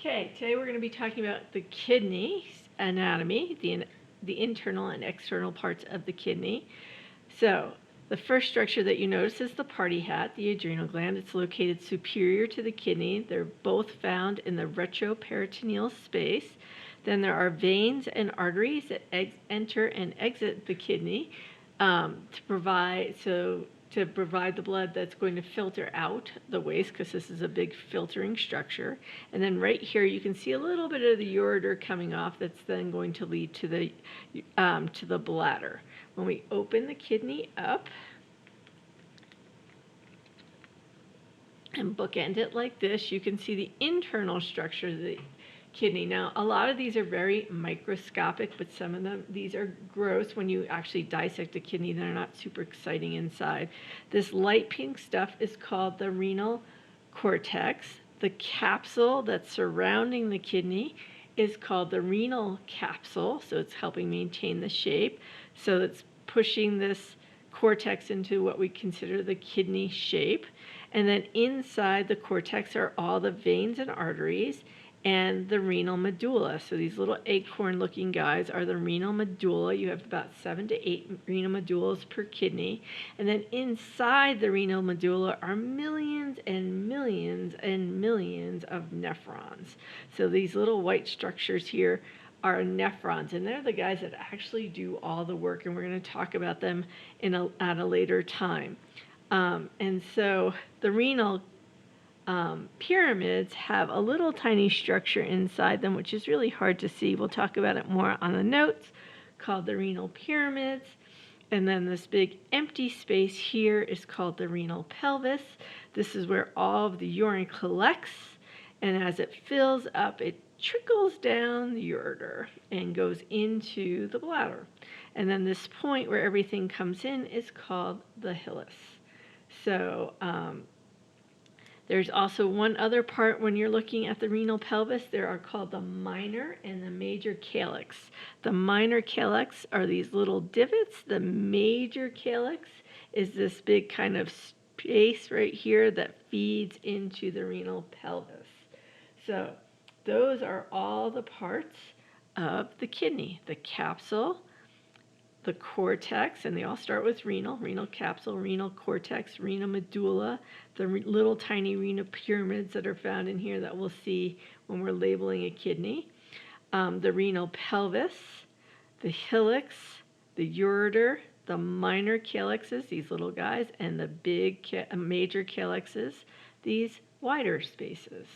Okay, today we're going to be talking about the kidney anatomy, the internal and external parts of the kidney. So, the first structure that you notice is the party hat, the adrenal gland. It's located superior to the kidney. They're both found in the retroperitoneal space. Then there are veins and arteries that enter and exit the kidney to provide the blood that's going to filter out the waste, because this is a big filtering structure. And then right here you can see a little bit of the ureter coming off that's then going to lead to the bladder. When we open the kidney up and bookend it like this, you can see the internal structure of the kidney. Now, a lot of these are very microscopic, but some of them, these are gross. When you actually dissect a kidney, they're not super exciting inside. This light pink stuff is called the renal cortex. The capsule that's surrounding the kidney is called the renal capsule, so it's helping maintain the shape. So it's pushing this cortex into what we consider the kidney shape. And then inside the cortex are all the veins and arteries and the renal medulla. So these little acorn-looking guys are the renal medulla. You have about 7 to 8 renal medullas per kidney. And then inside the renal medulla are millions and millions and millions of nephrons. So these little white structures here are nephrons, and they're the guys that actually do all the work, and we're going to talk about them at a later time. And so the renal pyramids have a little tiny structure inside them, which is really hard to see. We'll talk about it more on the notes, called the renal pyramids. And then this big empty space here is called the renal pelvis. This is where all of the urine collects, and as it fills up, it trickles down the ureter and goes into the bladder. And then this point where everything comes in is called the hilus. So there's also one other part when you're looking at the renal pelvis. There are called the minor and the major calyx. The minor calyx are these little divots. The major calyx is this big kind of space right here that feeds into the renal pelvis. So those are all the parts of the kidney: the capsule, the cortex, and they all start with renal capsule, renal cortex, renal medulla, the little tiny renal pyramids that are found in here that we'll see when we're labeling a kidney, the renal pelvis, the hilux, the ureter, the minor calyxes, these little guys, and the big major calyxes, these wider spaces.